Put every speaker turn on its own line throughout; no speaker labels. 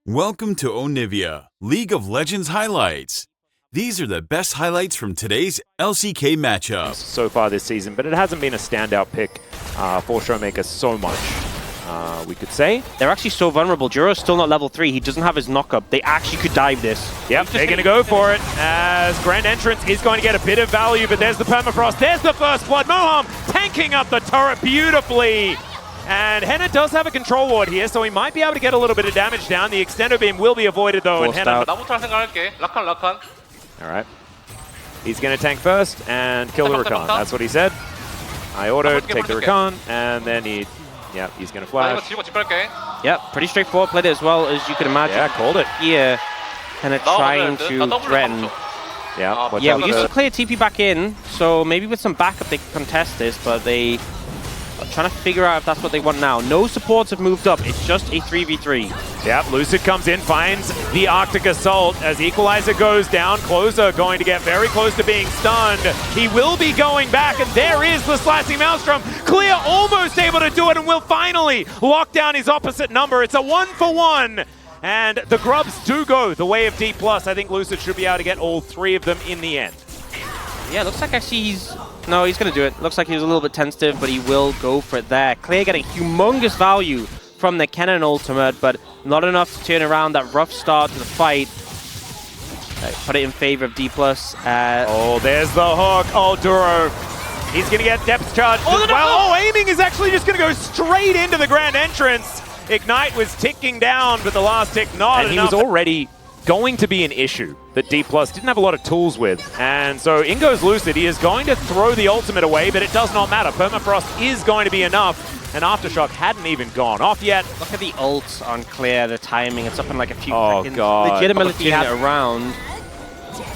Welcome to Onivia, League of Legends highlights. These are the best highlights from today's LCK matchup.
So far this season, but it hasn't been a standout pick for Showmaker so much, we could say.
They're actually so vulnerable. Juro's still not level 3. He doesn't have his knock-up. They actually could dive this.
Yep, they're going to go for it as Grand Entrance is going to get a bit of value, but there's the permafrost. There's the first blood. Moham tanking up the turret beautifully. And Henna does have a control ward here, so he might be able to get a little bit of damage down. The extender beam will be avoided though, and Henna... All right. He's going to tank first and kill the Rakan. That's what he said. I autoed, take the Rakan, and then he's going to flash.
Yep, pretty straightforward play as well, as you could imagine.
Yeah, called it.
Yeah, Henna trying to threaten.
Yeah,
we used to play a TP back in, so maybe with some backup they could contest this, but they are trying to figure out if that's what they want now. No supports have moved up, it's just a 3v3.
Yep, Lucid comes in, finds the Arctic Assault as Equalizer goes down. Closer going to get very close to being stunned. He will be going back, and there is the Slicing Maelstrom. Clear almost able to do it and will finally lock down his opposite number. It's a 1-for-1. And the Grubs do go the way of Dplus. I think Lucid should be able to get all three of them in the end.
Yeah, looks like actually he's going to do it. Looks like he was a little bit tentative, but he will go for it there. Clear getting humongous value from the Kennen ultimate, but not enough to turn around that rough start to the fight. Put it in favor of Dplus.
Oh, there's the hook. Oh, Duro. He's going to get depth charge as well. Oh, aiming is actually just going to go straight into the Grand Entrance. Ignite was ticking down, but the last tick not
and
enough.
He was
already going to be an issue that Dplus didn't have a lot of tools with. And so in goes Lucid. He is going to throw the ultimate away, but it does not matter. Permafrost is going to be enough. And Aftershock hadn't even gone off yet.
Look at the ult on Clear, the timing. It's up in like a few seconds.
Oh, God.
Legitimately turning it around.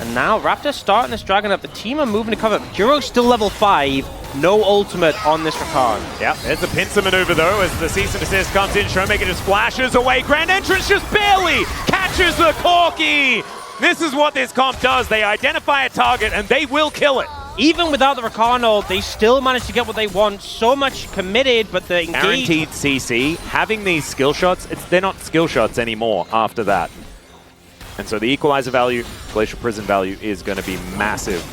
And now Raptor starting this Dragon up. The team are moving to cover. Juro's still level 5. No ultimate on this Rakan.
Yeah, there's the pincer maneuver though as the cease and desist comes in. Showmaker just flashes away. Grand Entrance just barely catches the Corki. This is what this comp does. They identify a target and they will kill it.
Even without the Rakan ult, they still manage to get what they want. So much committed, but the
guaranteed CC, having these skill shots, they're not skill shots anymore after that. And so the equalizer value, Glacial Prison value is going to be massive.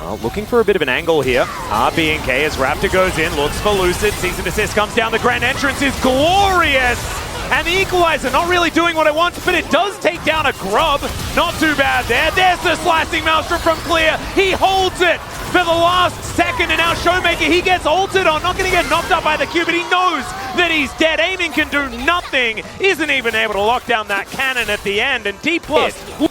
Well, looking for a bit of an angle here. BNK as Raptor goes in, looks for Lucid. Cease and desist comes down. The Grand Entrance is glorious. And the equalizer not really doing what it wants, but it does take down a Grub. Not too bad there. There's the Slicing Maelstrom from Clear. He holds it for the last second, and now Showmaker, he gets ulted on. Not going to get knocked up by the Q, but he knows that he's dead. Aiming can do nothing. Isn't even able to lock down that cannon at the end, and Dplus.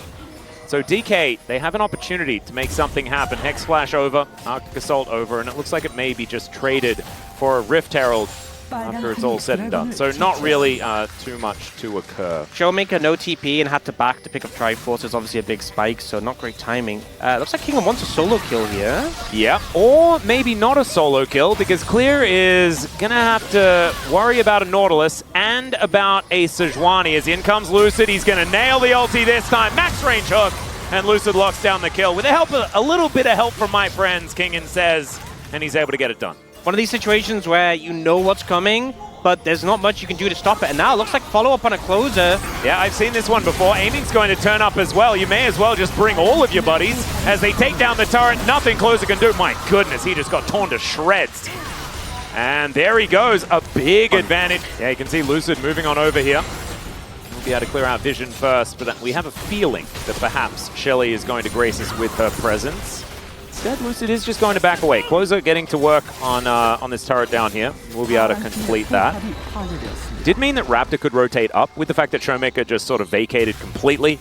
So DK, they have an opportunity to make something happen. Hex Flash over, Arctic Assault over, and it looks like it may be just traded for a Rift Herald after it's all said and done. So not really too much to occur.
Showmaker no TP and had to back to pick up Triforce. It's obviously a big spike, so not great timing. Looks like Kingdom wants a solo kill here.
Yeah, or maybe not a solo kill, because Clear is going to have to worry about a Nautilus and about a Sejuani. As in comes Lucid, he's going to nail the ulti this time. Max range hook, and Lucid locks down the kill with the help of a little bit of help from my friends, Kingen says, and he's able to get it done.
One of these situations where you know what's coming, but there's not much you can do to stop it. And now it looks like follow-up on a closer.
Yeah, I've seen this one before. Aiming's going to turn up as well. You may as well just bring all of your buddies as they take down the turret. Nothing closer can do. My goodness, he just got torn to shreds. And there he goes, a big advantage. Yeah, you can see Lucid moving on over here. We'll be able to clear out vision first, but we have a feeling that perhaps Shelly is going to grace us with her presence. Instead, Lucid is just going to back away. Closer getting to work on this turret down here. We'll be able to complete that. Did mean that Raptor could rotate up with the fact that Showmaker just sort of vacated completely.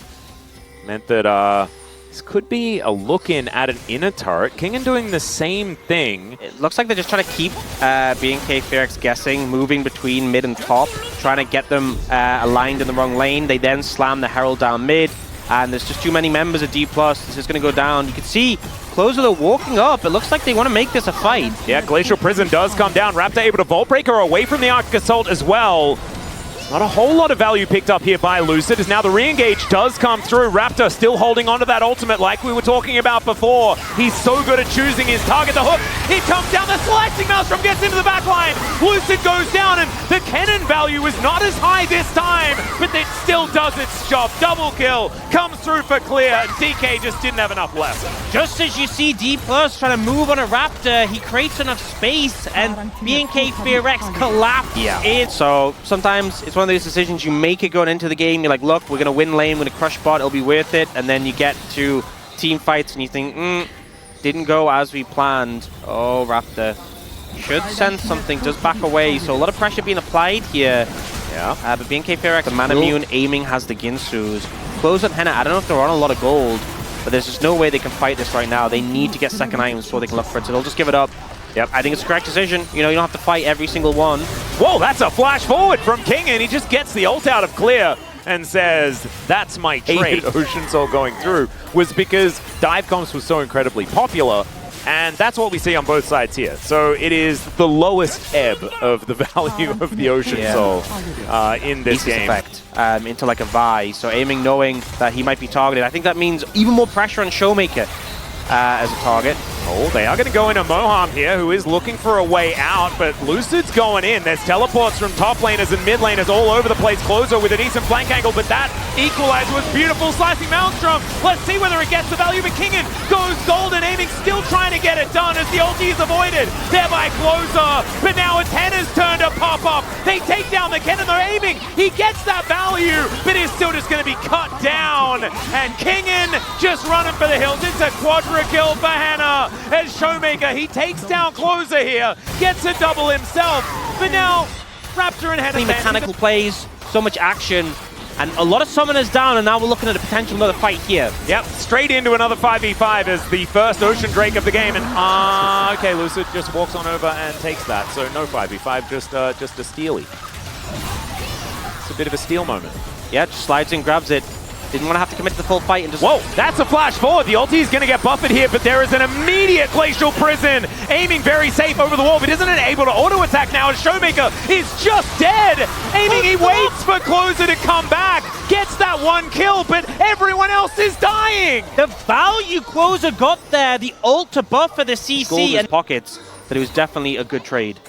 Meant that this could be a look-in at an inner turret. Kingen doing the same thing.
It looks like they're just trying to keep BNK FearX guessing, moving between mid and top, trying to get them aligned in the wrong lane. They then slam the Herald down mid, and there's just too many members of Dplus. This is going to go down. You can see Closer, they're walking up. It looks like they want to make this a fight.
Yeah, Glacial Prison does come down. Raptor able to Vault Breaker away from the Arctic Assault as well. Not a whole lot of value picked up here by Lucid, as now the re-engage does come through. Raptor still holding onto that ultimate like we were talking about before. He's so good at choosing his target. The hook, it comes down, the Slicing Maelstrom gets into the back line. Lucid goes down, and the cannon value is not as high this time, but it's still does its job. Double kill comes through for clear, and DK just didn't have enough left.
Just as you see Dplus trying to move on a Raptor, he creates enough space, and BNK FearX collapse in. So sometimes it's one of those decisions you make it going into the game. You're like, look, we're going to win lane, we're going to crush bot, it'll be worth it. And then you get to team fights and you think, didn't go as we planned. Oh, Raptor should sense something, does back away. So a lot of pressure being applied here.
Yeah.
But BNK FearX, the Manamune aiming has the Ginsus. Close on Henna, I don't know if they're on a lot of gold, but there's just no way they can fight this right now. They need to get second items before they can look for it, so they'll just give it up. Yep, I think it's the correct decision. You know, you don't have to fight every single one.
Whoa, that's a flash forward from King, and he just gets the ult out of clear and says, that's my trade. Ocean Soul going through was because dive comps was so incredibly popular, and that's what we see on both sides here. So it is the lowest ebb of the value of the Ocean Soul in this game.
Effect, into like a Vi, so aiming knowing that he might be targeted. I think that means even more pressure on Showmaker as a target.
Oh, they are going to go into Moham here, who is looking for a way out, but Lucid's going in. There's teleports from top laners and mid laners all over the place. Closer with a decent flank angle, but that equalizer was beautiful. Slicing Maelstrom. Let's see whether it gets the value, but Kingen goes golden, aiming, still trying to get it done as the ulti is avoided. Thereby Closer, but now it's Henna's turn to pop up. They take down the Kennen, they're aiming. He gets that value, but is still just going to be cut down. And Kingen just running for the hills. It's a quadra kill for Henna. As Showmaker, he takes down Closer here, gets a double himself, but now Raptor and Henna.
Mechanical plays, so much action, and a lot of summoners down, and now we're looking at a potential another fight here.
Yep, straight into another 5v5 as the first Ocean Drake of the game, and okay, Lucid just walks on over and takes that, so no 5v5, just a steely. It's a bit of a steal moment.
Yeah, just slides in, grabs it. Didn't want to have to commit to the full fight and just...
Whoa, that's a flash forward. The ulti is going to get buffered here, but there is an immediate Glacial Prison. Aiming very safe over the wall, but isn't it able to auto-attack now as Showmaker is just dead. Aiming, he waits for Closer to come back. Gets that one kill, but everyone else is dying.
The value Closer got there, the ult to buffer the CC and pockets, but it was definitely a good trade.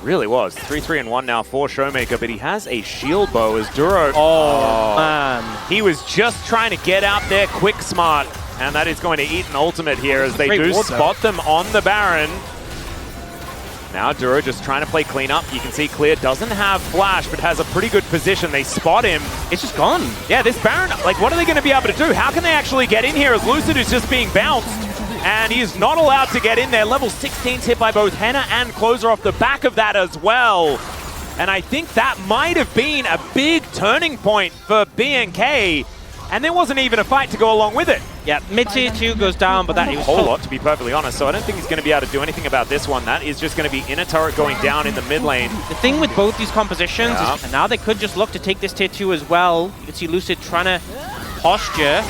Really was. 3-3-1 now for Showmaker, but he has a shield bow as Duro.
Oh, man.
He was just trying to get out there quick smart, and that is going to eat an ultimate here as they do spot them on the Baron. Now Duro just trying to play cleanup. You can see Clear doesn't have flash, but has a pretty good position. They spot him.
It's just gone.
Yeah, this Baron, like, what are they going to be able to do? How can they actually get in here as Lucid is just being bounced? And he is not allowed to get in there. Level 16's hit by both Henna and Closer off the back of that as well. And I think that might have been a big turning point for BNK. And there wasn't even a fight to go along with it.
Yeah, mid-tier 2 goes down, but that
was a whole lot, to be perfectly honest. So I don't think he's going to be able to do anything about this one. That is just going to be inner turret going down in the mid lane.
The thing with both these compositions is, and now they could just look to take this tier 2 as well. You can see Lucid trying to posture.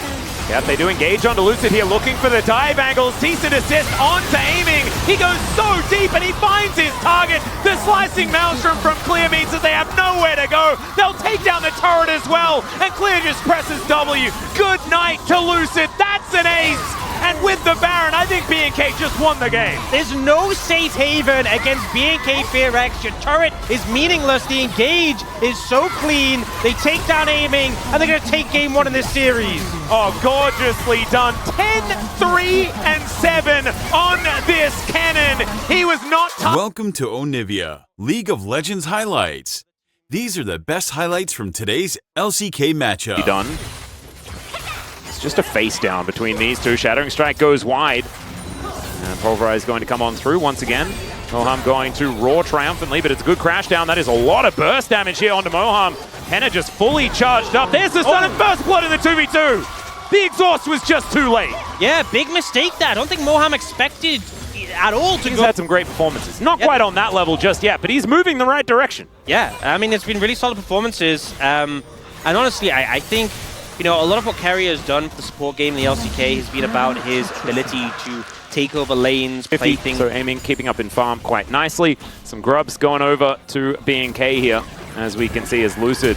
Yep, they do engage onto Lucid here, looking for the dive angles. Decent assist onto aiming. He goes so deep and he finds his target. The slicing Maelstrom from Clear means that they have nowhere to go. They'll take down the turret as well. And Clear just presses W. Good night to Lucid. That's an ace. And with the Baron, I think BNK just won the game.
There's no safe haven against BNK FearX. Your turret is meaningless. The engage is so clean. They take down aiming, and they're going to take game 1 in this series.
Oh, gorgeously done. 10-3-7 on this cannon. He was not...
Welcome to Onivia, League of Legends highlights. These are the best highlights from today's LCK matchup.
Done. It's just a face down between these two. Shattering Strike goes wide. And Pulverize is going to come on through once again. Moham going to roar triumphantly, but it's a good crash down. That is a lot of burst damage here onto Moham. Henna just fully charged up. There's the sudden first blood in the 2v2. The exhaust was just too late.
Yeah, big mistake there. I don't think Moham expected at all to
He's
go.
had some great performances. Not quite on that level just yet, but he's moving the right direction.
Yeah, I mean, it's been really solid performances. And honestly, I think, you know, a lot of what Kerry has done for the support game in the LCK has been about his ability to take over lanes, play things.
So aiming, keeping up in farm quite nicely. Some grubs going over to BNK here, as we can see as Lucid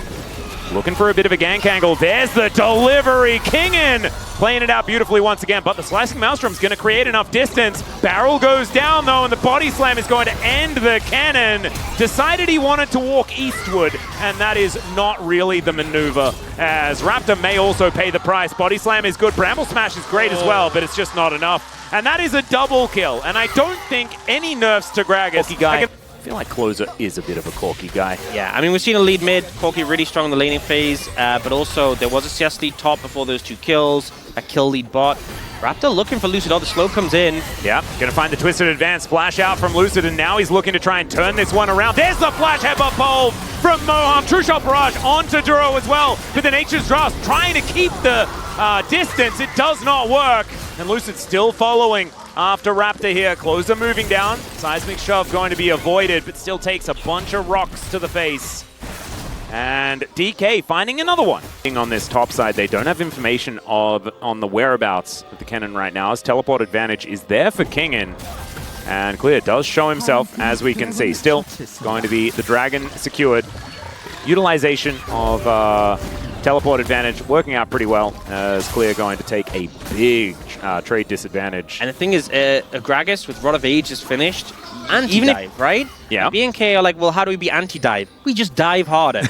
Looking for a bit of a gank angle. There's the delivery. Kingen playing it out beautifully once again, but the Slicing Maelstrom's going to create enough distance. Barrel goes down, though, and the body slam is going to end the cannon. Decided he wanted to walk eastward, and that is not really the maneuver, as Raptor may also pay the price. Body slam is good. Bramble Smash is great as well, but it's just not enough. And that is a double kill, and I don't think any nerfs to Gragas. I feel like Closer is a bit of a Corky guy.
Yeah, I mean, we've seen a lead mid, Corky really strong in the laning phase, but also there was a CS lead top before those 2 kills, a kill lead bot. Raptor looking for Lucid. Oh, the slow comes in.
Yeah, gonna find the Twisted Advance. Flash out from Lucid, and now he's looking to try and turn this one around. There's the flash headbutt pole from Moham. True Shot Barrage onto Duro as well, but the Nature's Grasp trying to keep the distance. It does not work, and Lucid still following after Raptor here. Closer moving down. Seismic Shove going to be avoided, but still takes a bunch of rocks to the face. And DK finding another one. On this top side, they don't have information on the whereabouts of the cannon right now, as teleport advantage is there for Kingen. And Clear does show himself, as we can see. Still going to be the Dragon secured. Utilization of teleport advantage working out pretty well, as Clear going to take a big trade disadvantage.
And the thing is, Gragas with Rod of Age is finished. Anti-dive, right?
Yeah.
BNK are like, well, how do we be anti-dive? We just dive harder.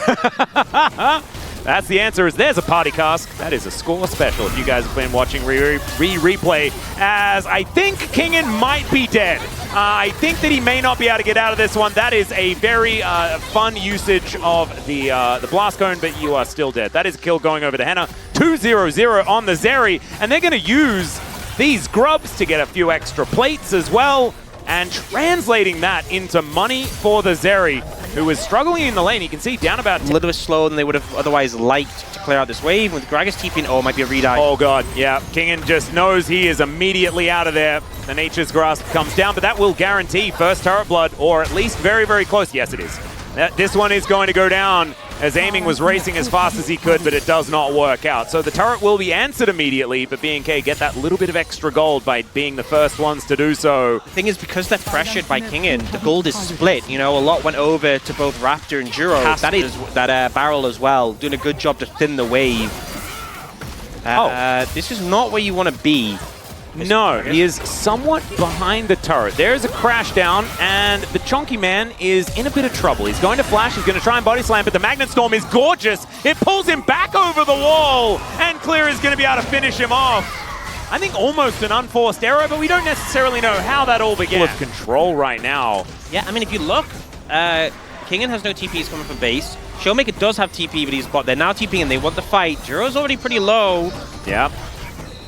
That's the answer. Is there's a party cask. That is a score special if you guys have been watching replay, as I think Kingen might be dead. I think that he may not be able to get out of this one. That is a very fun usage of the blast cone, but you are still dead. That is a kill going over to Henna. 2-0-0 on the Zeri, and they're going to use these grubs to get a few extra plates as well, and translating that into money for the Zeri, who is struggling in the lane. You can see down about...
A little bit slower than they would have otherwise liked to clear out this wave. With Gragas TPing, oh, it might be a redive.
Oh god, yeah. Kingen just knows he is immediately out of there. The Nature's Grasp comes down, but that will guarantee first turret blood, or at least very, very close. Yes, it is. This one is going to go down, as Aiming was racing as fast as he could, but it does not work out. So the turret will be answered immediately, but BNK get that little bit of extra gold by being the first ones to do so.
The thing is, because they're pressured by Kingen, the gold is split. You know, a lot went over to both Raptor and Juro. That Barrel as well, doing a good job to thin the wave. This is not where you want to be.
No, he is somewhat behind the turret. There is a crash down, and the Chonky Man is in a bit of trouble. He's going to flash, he's going to try and body slam, but the Magnet Storm is gorgeous. It pulls him back over the wall, and Clear is going to be able to finish him off. I think almost an unforced error, but we don't necessarily know how that all began. Full of control right now.
Yeah, I mean, if you look, Kingen has no TPs coming from base. Showmaker does have TP, but he's bot. They're now TPing, and they want the fight. Juro's already pretty low.
Yeah.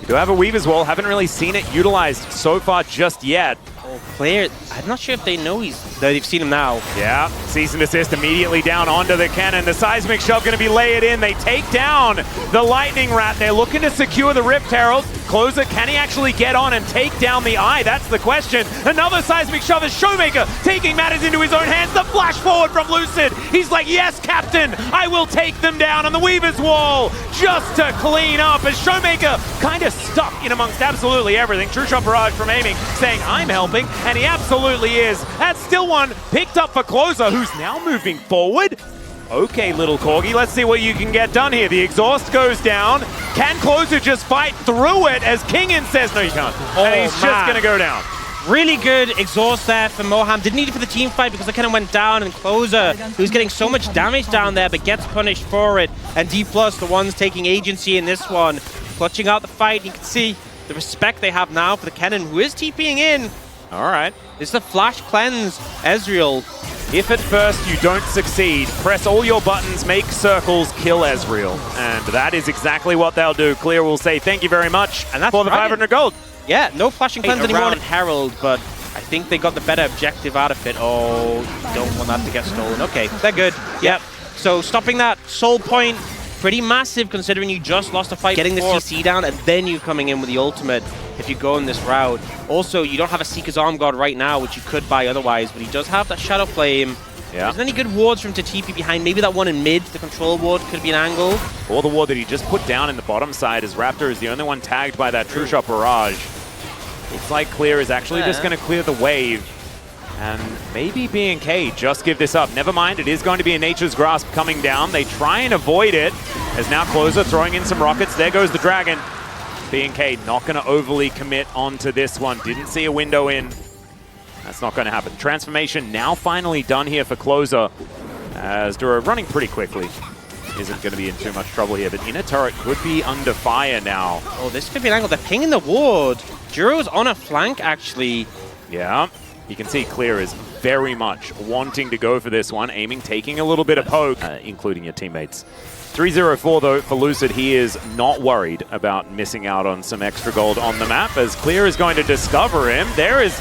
You do have a Weaver's Wall. Haven't really seen it utilized so far just yet.
Oh, Claire, I'm not sure if they know they've seen him now.
Yeah, cease and desist immediately down onto the cannon. The Seismic Shove going to be layered in. They take down the Lightning Rat. They're looking to secure the Rift Herald. Closer, can he actually get on and take down the Eye? That's the question. Another Seismic Shove as Showmaker taking matters into his own hands. The flash forward from Lucid. He's like, yes, Captain, I will take them down on the Weaver's Wall just to clean up, as Showmaker kind of stuck in amongst absolutely everything. True Shot Barrage from Aiming saying, I'm helping, and he absolutely is. That's still one picked up for Closer, who's now moving forward. Okay, little Corgi, let's see what you can get done here. The exhaust goes down. Can Closer just fight through it, as Kingen says, no, you can't. And he's just going to go down.
Really good exhaust there for Moham. Didn't need it for the team fight because it kind of went down, and Closer, who's getting so much damage down there, but gets punished for it. And Dplus, the ones taking agency in this one, clutching out the fight. You can see the respect they have now for the cannon, who is TPing in.
All right.
It's the Flash Cleanse, Ezreal.
If at first you don't succeed, press all your buttons, make circles, kill Ezreal. And that is exactly what they'll do. Clear will say thank you very much, and that's for the 500 gold.
Yeah, no flashing cleanse anymore in Herald, but I think they got the better objective out of it. Oh, don't want that to get stolen. Okay, they're good. Yep. So stopping that soul point, pretty massive considering you just lost a fight. Getting the CC down, and then you coming in with the ultimate if you go in this route. Also, you don't have a Seeker's Arm Guard right now, which you could buy otherwise, but he does have that Shadow Flame. Yeah. There's any good wards for him to TP behind. Maybe that one in mid, the control ward, could be an angle.
Or the ward that he just put down in the bottom side, as Raptor is the only one tagged by that True Shot Barrage. Looks like Clear is actually just going to clear the wave. And maybe BNK just give this up. Never mind, it is going to be a Nature's Grasp coming down. They try and avoid it, as now Closer throwing in some rockets. There goes the Dragon. BNK not going to overly commit onto this one. Didn't see a window in. That's not going to happen. Transformation now finally done here for Closer, as Duro running pretty quickly. Isn't going to be in too much trouble here, but inner turret could be under fire now.
Oh, this could be an angle. They're pinging the ward. Duro's on a flank, actually.
Yeah, you can see Clear is very much wanting to go for this one, aiming, taking a little bit of poke, including your teammates. 3-0-4 though for Lucid. He is not worried about missing out on some extra gold on the map, as Clear is going to discover him.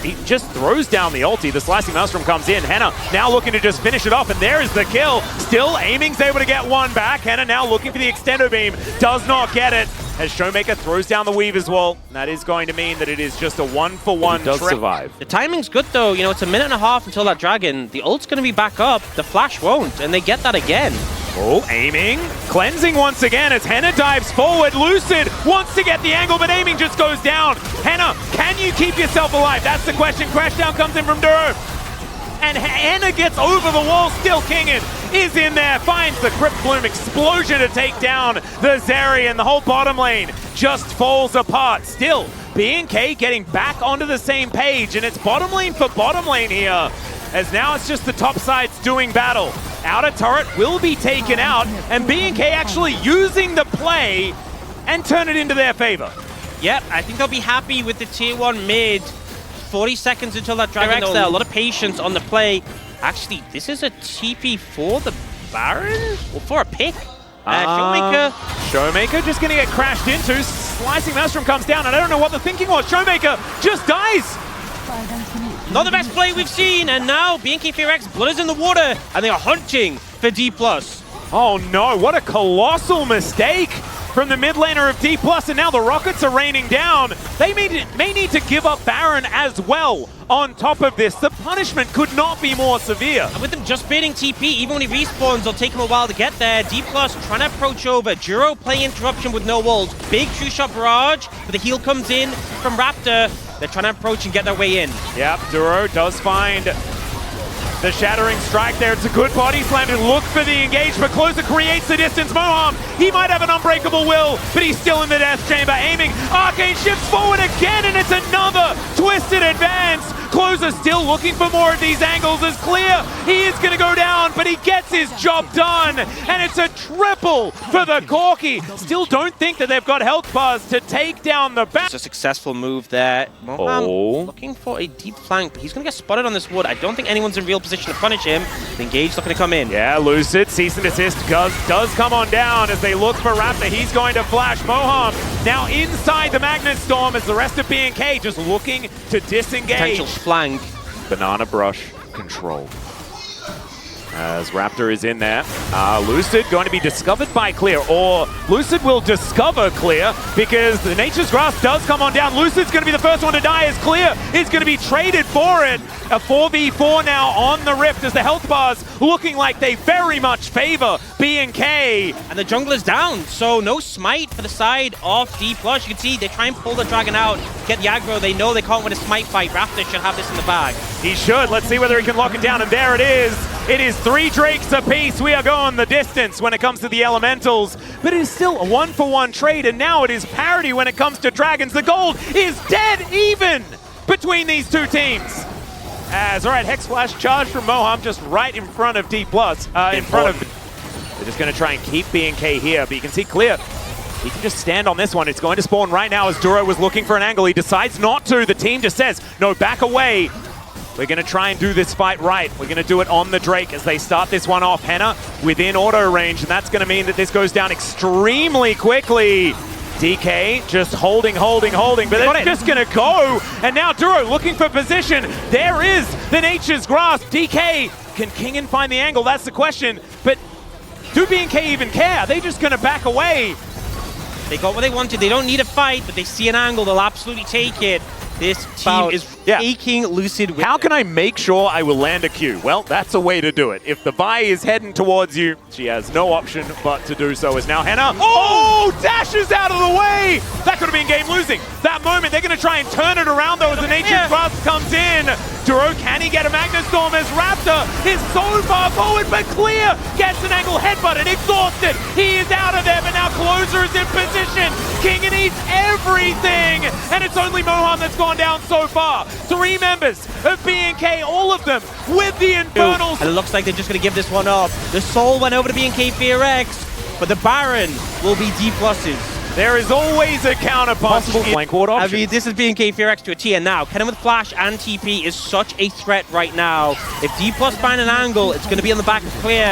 He just throws down the ulti. The Slicing Maelstrom comes in. Henna now looking to just finish it off, and there is the kill. Still aiming's able to get one back. Henna now looking for the extendo beam. Does not get it, as Showmaker throws down the weave as well. That is going to mean that it is just a 1-for-1. Does survive.
The timing's good though. You know, it's a minute and a half until that Dragon. The ult's going to be back up. The flash won't, and they get that again.
Oh, aiming, cleansing once again as Henna dives forward. Lucid wants to get the angle, but aiming just goes down. Henna, can you keep yourself alive? That's the question. Crashdown comes in from Duro. And Henna gets over the wall, still Kingin is in there, finds the Crypt Bloom explosion to take down the Zeri, and the whole bottom lane just falls apart. Still, BNK getting back onto the same page, and it's bottom lane for bottom lane here, as now it's just the top sides doing battle. Outer turret will be taken out, and BNK actually using the play and turn it into their favor.
Yep, I think they'll be happy with the tier 1 mid. 40 seconds until that Dragon there. A lot of patience on the play. Actually, this is a TP for the Baron? Or for a pick?
Showmaker just going to get crashed into. Slicing Maelstrom comes down, and I don't know what the thinking was. Showmaker just dies.
Not the best play we've seen, and now BNK FearX, blood is in the water, and they are hunting for Dplus.
Oh no, what a colossal mistake from the mid laner of Dplus, and now the rockets are raining down. They may need to give up Baron as well. On top of this, the punishment could not be more severe.
And with them just baiting TP, even when he respawns, it'll take him a while to get there. Dplus trying to approach over. Duro playing interruption with no walls. Big true-shot barrage, but the heal comes in from Raptor. They're trying to approach and get their way in.
Yep, Duro does find the Shattering Strike there. It's a good body slam to look for the engage, but Closer creates the distance. Moham, he might have an unbreakable will, but he's still in the death chamber. Aiming, Arcane shifts forward again, and it's another twisted advance. Closer still looking for more of these angles. Is clear. He is going to go down, but he gets his job done, and it's a triple for the Corki. Still don't think that they've got health bars to take down the back.
It's a successful move there. Moham looking for a deep flank, but he's going to get spotted on this wood. I don't think anyone's in real position to punish him. The engage looking to come in.
Yeah, Lucid, cease and desist does come on down as they look for Raptor. He's going to flash. Moham now inside the Magnet Storm as the rest of BNK just looking to disengage.
Potential flank.
Banana Brush control. As Raptor is in there. Lucid going to be discovered by Clear, or Lucid will discover Clear because the Nature's Grasp does come on down. Lucid's going to be the first one to die as Clear is going to be traded for it. A 4v4 now on the Rift as the health bars looking like they very much favor BNK.
And the jungler's down, so no smite for the side of Dplus. You can see they try and pull the Dragon out, get the aggro. They know they can't win a smite fight. Raptor should have this in the bag.
He should. Let's see whether he can lock it down, and there it is. It is 3 Drakes apiece. We are going the distance when it comes to the elementals, but it is still a 1-for-1 trade, and now it is parity when it comes to Dragons. The gold is dead even between these two teams. All right, Hex Flash charge from Moham just right in front of Dplus. They're just going to try and keep BNK here, but you can see Clear. He can just stand on this one. It's going to spawn right now as Duro was looking for an angle. He decides not to. The team just says, no, back away. We're going to try and do this fight right. We're going to do it on the Drake as they start this one off. Henna within auto range, and that's going to mean that this goes down extremely quickly. DK just holding, but they're just going to go. And now Duro looking for position. There is the Nature's Grasp. DK, can Kingin find the angle? That's the question. But do BNK even care? Are they just going to back away?
They got what they wanted. They don't need a fight, but they see an angle. They'll absolutely take it. This team is taking Lucid with
How can I make sure I will land a Q? Well, that's a way to do it. If the Vi is heading towards you, she has no option but to do so. As now Henna, dashes out of the way! That could have been game losing. That moment, they're going to try and turn it around though as the Nature's Grasp comes in. Duro, can he get a Magnastorm as Raptor is so far forward, but Clear gets an angle headbutt and exhausted. He is out of there, but now Closer is in position. Kingen eats everything, and it's only Moham that's gone down so far. 3 members of BNK, all of them with the Infernals.
And it looks like they're just going to give this one up. The Soul went over to BNK FearX, but the Baron will be Dplus's.
There is always a counterpunch. Possible flank ward option.
I mean, this is BNK FearX to a T, and now Kennen with Flash and TP is such a threat right now. If Dplus find an angle, it's going to be on the back of Clear,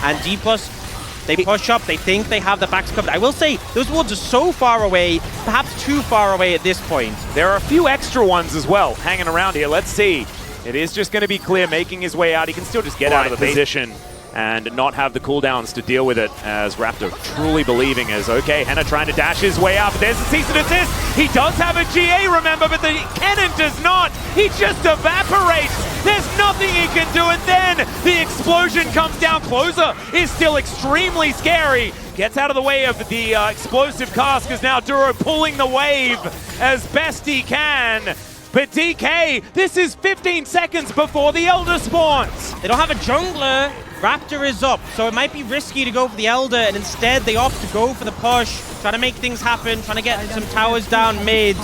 and Dplus, they push up, they think they have the backs covered. I will say, those wards are so far away, perhaps too far away at this point.
There are a few extra ones as well hanging around here. Let's see. It is just going to be Clear making his way out. He can still just get out of the position and not have the cooldowns to deal with it, as Raptor truly believing as, okay, Henna trying to dash his way up. There's a cease and desist. He does have a GA, remember, but the Kennen does not. He just evaporates. There's nothing he can do, and then the explosion comes down. Closer is still extremely scary. Gets out of the way of the explosive cask, as now Duro pulling the wave as best he can. But DK, this is 15 seconds before the Elder spawns.
They don't have a jungler. Raptor is up, so it might be risky to go for the Elder, and instead they opt to go for the push, trying to make things happen, trying to get some towers down mid.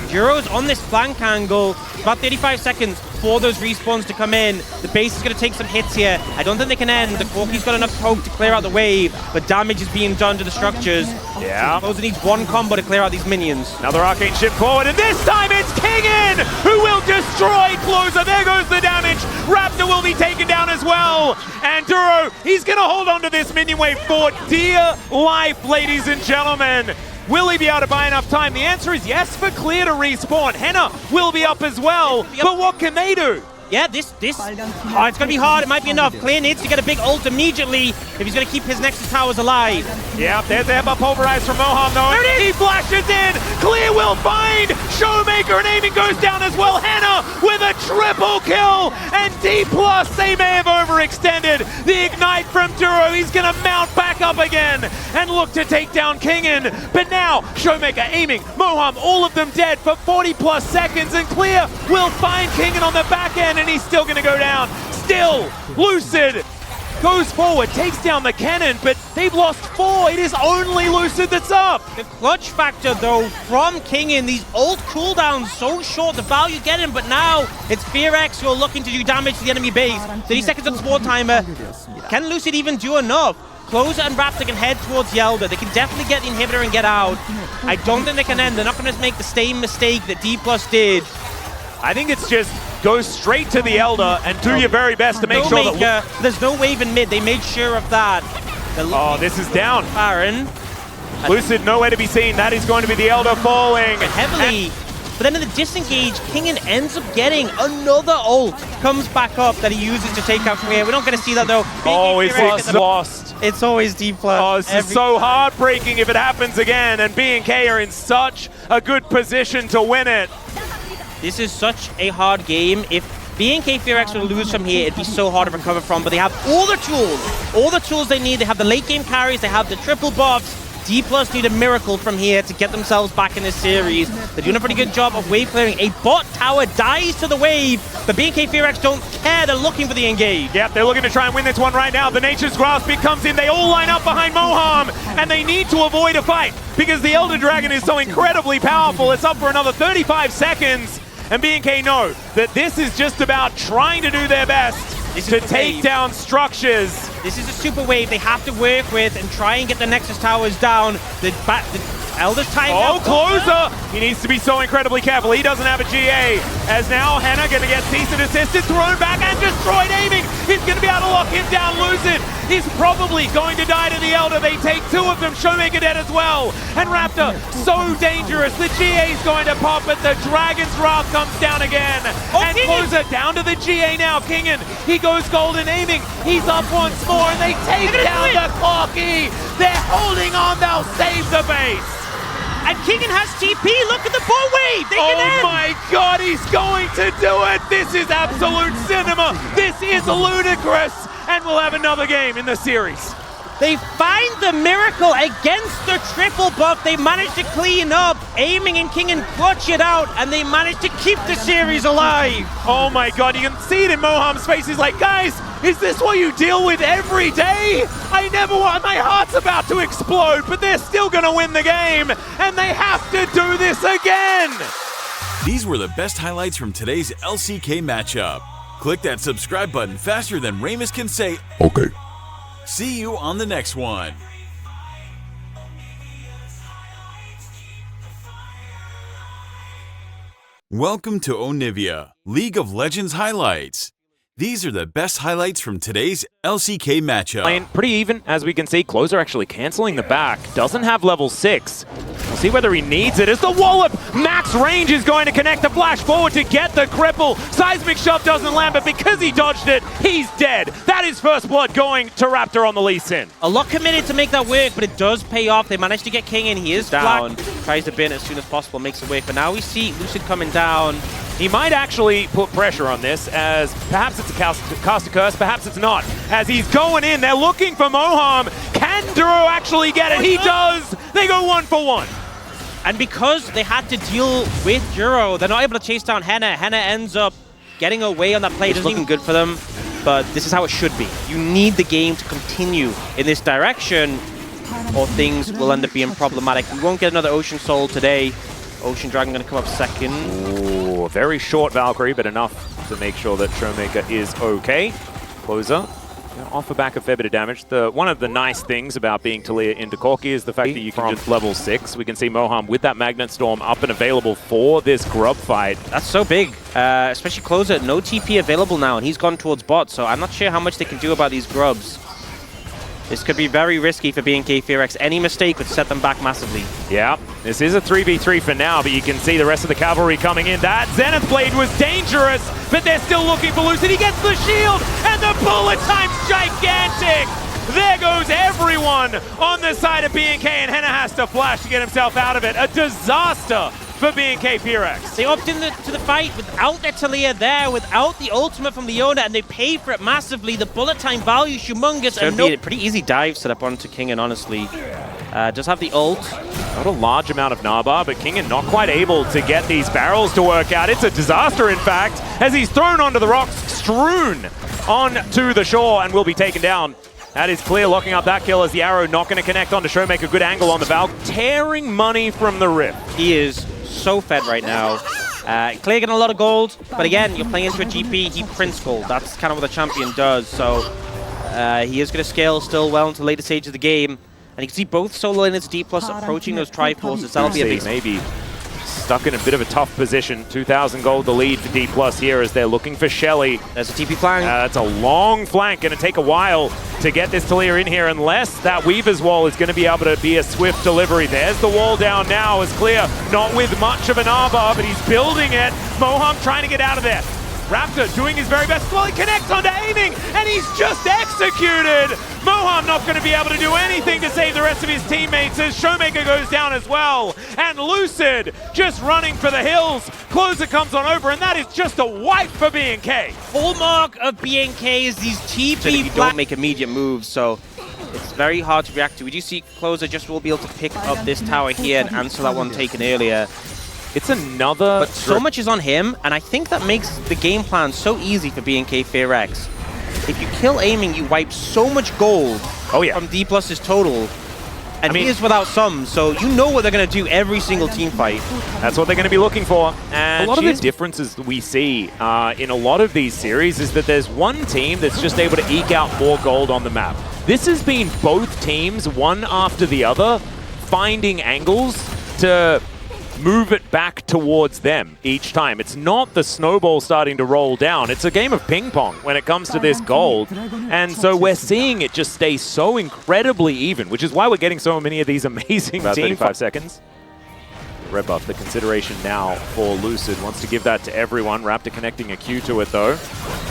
Duro's on this flank angle. About 35 seconds for those respawns to come in. The base is going to take some hits here. I don't think they can end. The Corki's got enough poke to clear out the wave, but damage is being done to the structures.
Yeah.
Closer needs one combo to clear out these minions.
Another arcane shift forward, and this time it's Kingen who will destroy Closer. There goes the damage. Raptor will be taken down as well. And Duro, he's going to hold on to this minion wave for dear life, ladies and gentlemen. Will he be able to buy enough time? The answer is yes for Clear to respawn. Henna will be up as well, but what can they do?
Yeah, it's going to be hard. It might be enough. Clear needs to get a big ult immediately if he's going to keep his Nexus towers alive.
Yeah, there's the headbutt pulverized from Moham, though. There it is! He flashes in! Clear will find Showmaker, and aiming goes down as well. Henna with a triple kill! And Dplus, they may have overextended. The ignite from Duro, he's going to mount back up again and look to take down Kingen. But now, Showmaker aiming, Moham, all of them dead for 40+ seconds, and Clear will find Kingen on the back end, and he's still going to go down. Still, Lucid goes forward, takes down the cannon, but they've lost 4. It is only Lucid that's up.
The clutch factor, though, from Kingen, these ult cooldowns so short, the value getting, but now it's FearX who are looking to do damage to the enemy base. 30 seconds on spawn timer. Can Lucid even do enough? Closer and Raptor can head towards the Elder. They can definitely get the inhibitor and get out. I don't think they can end. They're not going to make the same mistake that Dplus did.
I think it's just go straight to the Elder and do your very best to make sure that...
There's no wave in mid. They made sure of that.
Oh, this is down.
Baron.
Lucid nowhere to be seen. That is going to be the Elder falling.
Heavily. But then in the disengage, Kingen ends up getting another ult. Comes back up that he uses to take out Clear. We're not going to see that, though.
Oh, it's lost.
It's always Dplus.
Oh, this is so heartbreaking if it happens again. And BNK are in such a good position to win it.
This is such a hard game. If BNK FearX were to lose from here, it'd be so hard to recover from, but they have all the tools they need. They have the late game carries, they have the triple buffs. Dplus need a miracle from here to get themselves back in this series. They're doing a pretty good job of wave clearing. A bot tower dies to the wave, but BNK FearX don't care. They're looking for the engage.
Yep, they're looking to try and win this one right now. The Nature's Grasp comes in. They all line up behind Moham, and they need to avoid a fight because the Elder Dragon is so incredibly powerful. It's up for another 35 seconds. And BNK know that this is just about trying to do their best to take down structures.
This is a super wave they have to work with and try and get the Nexus towers down. The Elder's time.
Oh, Closer! He needs to be so incredibly careful. He doesn't have a GA. As now Henna going to get cease and desisted, thrown back and destroyed aiming. He's going to be able to lock him down. Lucid is probably going to die to the Elder. They take 2 of them. Showmaker dead as well. And Raptor, so dangerous. The GA is going to pop, but the Dragon's Wrath comes down again. And Closer down to the GA now. Kingen, he goes golden aiming. He's up once more, and they take down the Corki. They're holding on. They'll save the base.
And Kingen has TP. Look at the ball wave. They can end.
Oh my god, he's going to do it! This is absolute cinema! This is ludicrous! And we'll have another game in the series.
They find the miracle against the triple buff. They managed to clean up. Aiming and Kingen clutch it out, and they managed to keep the series alive.
Oh my god, you can see it in Moham's face. He's like, guys, is this what you deal with every day? I never want, my heart's about to explode, but they're still gonna win the game, and they have to do this again!
These were the best highlights from today's LCK matchup. Click that subscribe button faster than Ramus can say, okay. See you on the next one. Welcome to Onivia, League of Legends highlights. These are the best highlights from today's LCK matchup.
Playing pretty even, as we can see. Closer actually canceling the back. Doesn't have level 6. We'll see whether he needs it. As the wallop, max range is going to connect the flash forward to get the cripple. Seismic shove doesn't land, but because he dodged it, he's dead. That is first blood going to Raptor on the Lee Sin.
A lot committed to make that work, but it does pay off. They managed to get King in. He is
down.
flat.
Tries to bin as soon as possible, makes a way. But now we see Lucid coming down.
He might actually put pressure on this, as perhaps it's a cast a curse, perhaps it's not. As he's going in, they're looking for Moham. Can Duro actually get it? He does! They go 1 for 1.
And because they had to deal with Duro, they're not able to chase down Henna. Henna ends up getting away on that play.
It's looking good for them, but this is how it should be. You need the game to continue in this direction, or things will end up being problematic. We won't get another Ocean Soul today. Ocean Dragon going to come up second.
Ooh, very short Valkyrie, but enough to make sure that Showmaker is okay. Closer, off the back a fair bit of damage. One of the nice things about being Talia into Corki is the fact that you can just level 6. We can see Moham with that Magnet Storm up and available for this grub fight.
That's so big, especially Closer. No TP available now, and he's gone towards bot, so I'm not sure how much they can do about these grubs. This could be very risky for BNK FearX. Any mistake would set them back massively.
Yeah, this is a 3v3 for now, but you can see the rest of the cavalry coming in. That Zenith Blade was dangerous, but they're still looking for Lucid. He gets the shield, and the bullet time's gigantic! There goes everyone on the side of BNK, and Henna has to flash to get himself out of it. A disaster for BNK FearX.
They opt into the fight without their Talia there, without the ultimate from Leona, and they pay for it massively. The bullet time value is humongous.
Should be a pretty easy dive set up onto Kingen, honestly. Does have the ult.
Not a large amount of Nabar, but Kingen not quite able to get these barrels to work out. It's a disaster, in fact, as he's thrown onto the rocks, strewn onto the shore, and will be taken down. That is clear, locking up that kill as the arrow not going to connect onto Showmaker. Good angle on the Valk, tearing money from the Rift.
He is so fed right now. Clear getting a lot of gold, but again, you're playing into a GP, he prints gold. That's kind of what the champion does, so he is going to scale still well into the later stage of the game. And you can see both solo and its Dplus approaching those Triforces. That'll be a big...
Maybe stuck in a bit of a tough position. 2,000 gold the lead for Dplus here as they're looking for Shelly.
There's a TP flank.
That's a long flank, going to take a while to get this Talia in here, unless that Weaver's wall is going to be able to be a swift delivery. There's the wall down now as Clear, not with much of an armor, but he's building it. Moham trying to get out of there. Raptor doing his very best. Well, he connects onto aiming, and he's just executed. Moham not going to be able to do anything to save the rest of his teammates as Showmaker goes down as well. And Lucid just running for the hills. Closer comes on over, and that is just a wipe for BNK.
Hallmark of BNK is these TP
you don't make immediate moves, so it's very hard to react to. We do see Closer just will be able to pick up this tower here and answer that one taken earlier.
It's another...
But so much is on him, and I think that makes the game plan so easy for BNK FearX. If you kill aiming, you wipe so much gold from Dplus's total, and he is without some, so you know what they're going to do every single team fight.
That's what they're going to be looking for. And a lot of the differences that we see in a lot of these series is that there's one team that's just able to eke out more gold on the map. This has been both teams, one after the other, finding angles to move it back towards them each time. It's not the snowball starting to roll down. It's a game of ping pong when it comes to this gold. And so we're seeing it just stay so incredibly even, which is why we're getting so many of these amazing
About
team
35
seconds. red buff, the consideration now for Lucid. Wants to give that to everyone. Raptor connecting a Q to it though.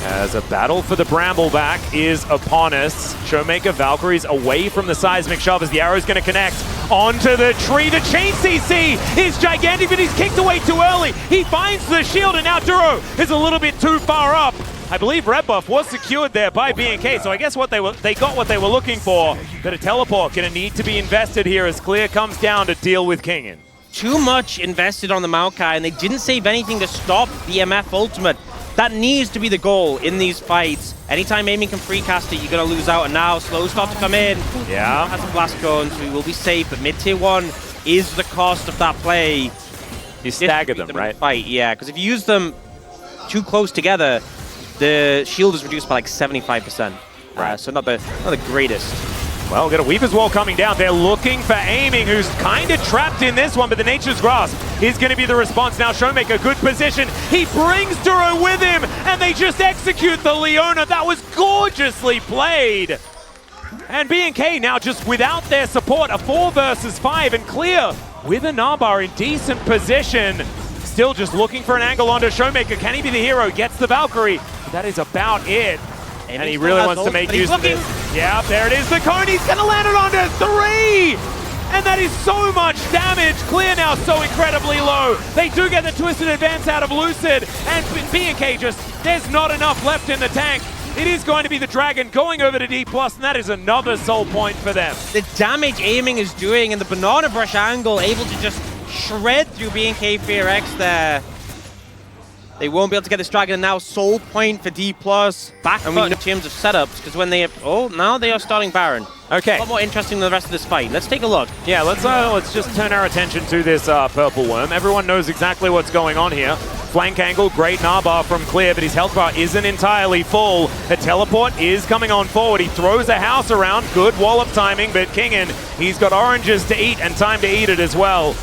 As a battle for the Brambleback is upon us. Showmaker Valkyries away from the seismic shove as the arrow's going to connect onto the tree. The chain CC is gigantic, but he's kicked away too early. He finds the shield, and now Duro is a little bit too far up. I believe red buff was secured there by BNK, so I guess they got what they were looking for. But a teleport going to need to be invested here as Clear comes down to deal with Kingin.
Too much invested on the Maokai, and they didn't save anything to stop the MF ultimate. That needs to be the goal in these fights. Anytime aiming can free cast it, you're going to lose out. And now slow start to come in.
Yeah.
Has a blast cone, so he will be safe. But mid-tier 1 is the cost of that play.
You stagger them, right?
Fight, yeah, because if you use them too close together, the shield is reduced by like 75%.
Right.
So not the greatest.
Well, got a Weaver's Wall coming down. They're looking for aiming, who's kind of trapped in this one, but the Nature's Grasp is going to be the response now. Showmaker, good position. He brings Duro with him, and they just execute the Leona. That was gorgeously played. And BNK now just without their support, a 4 versus 5, and Clear with a Nabar in decent position. Still just looking for an angle onto Showmaker. Can he be the hero? Gets the Valkyrie. That is about it. And he really wants to make use of this. Yeah, there it is. The cone. He's going to land it onto 3. And that is so much damage. Clear now so incredibly low. They do get the twisted advance out of Lucid. And BNK just, there's not enough left in the tank. It is going to be the Dragon going over to Dplus, and that is another soul point for them.
The damage aiming is doing, and the Banana Brush angle able to just shred through BNK FearX there. They won't be able to get this Dragon, and now soul point for Dplus. Back and we know in terms of setups, because when they have, now they are starting Baron.
Okay.
A lot more interesting than the rest of this fight. Let's take a look.
Yeah, let's just turn our attention to this purple worm. Everyone knows exactly what's going on here. Flank angle, great Nabar from Clear, but his health bar isn't entirely full. The teleport is coming on forward. He throws a house around. Good wallop timing, but Kingin, he's got oranges to eat and time to eat it as well.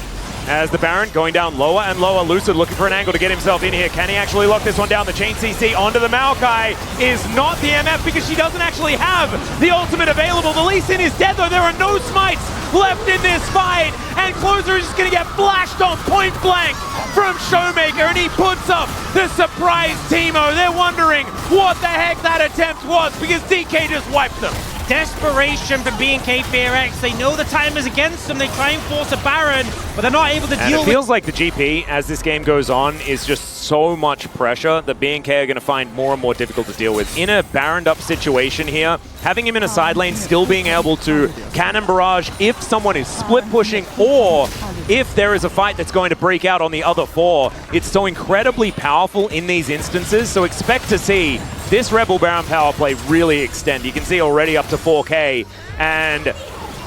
As the Baron going down lower and lower. Lucid looking for an angle to get himself in here. Can he actually lock this one down? The chain CC onto the Maokai is not the MF because she doesn't actually have the ultimate available. The Lee Sin is dead though. There are no smites left in this fight. And Closer is just going to get flashed on point blank from Showmaker. And he puts up the surprise Teemo. They're wondering what the heck that attempt was because DK just wiped them.
Desperation for BNK FearX. They know the time is against them. They try and force a Baron, but they're not able to deal with it.
It feels like the GP, as this game goes on, is just so much pressure that BNK are going to find more and more difficult to deal with. In a Baroned up situation here, having him in a side lane, still being able to cannon barrage if someone is split pushing or if there is a fight that's going to break out on the other 4. It's so incredibly powerful in these instances, so expect to see this Rebel Baron power play really extend. You can see already up to 4K, and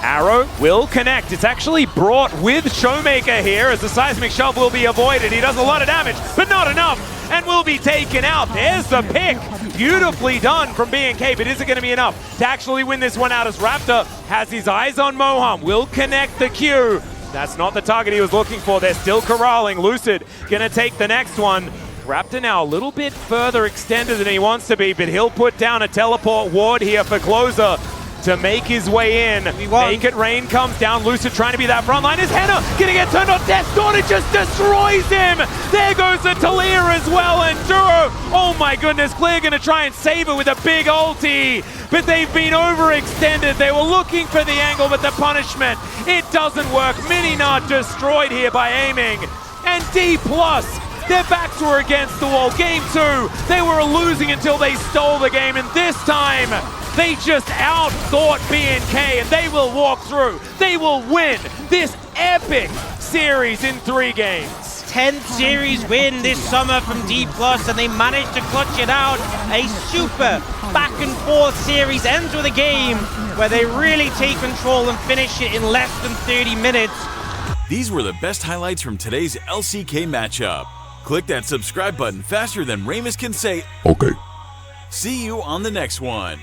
Arrow will connect. It's actually brought with Showmaker here as the seismic shove will be avoided. He does a lot of damage, but not enough, and will be taken out. There's the pick. Beautifully done from BNK, but is it going to be enough to actually win this one out as Raptor has his eyes on Moham, will connect the Q. That's not the target he was looking for. They're still corralling. Lucid going to take the next one. Raptor now a little bit further extended than he wants to be, but he'll put down a teleport ward here for Closer to make his way in. Make It Rain comes down. Lucid trying to be that front line. Is Henna gonna get turned on? Death's Dawn, it just destroys him. There goes the Talir as well, and Duro. Oh my goodness, Clear gonna try and save it with a big ulti, but they've been overextended. They were looking for the angle, but the punishment, it doesn't work. Mini-Nart destroyed here by aiming, and Dplus, their backs were against the wall. Game 2, they were losing until they stole the game, and this time, they just outthought BNK, and they will walk through. They will win this epic series in 3 games.
10th series win this summer from Dplus, and they managed to clutch it out. A super back and forth series ends with a game where they really take control and finish it in less than 30 minutes.
These were the best highlights from today's LCK matchup. Click that subscribe button faster than Ramus can say, okay. See you on the next one.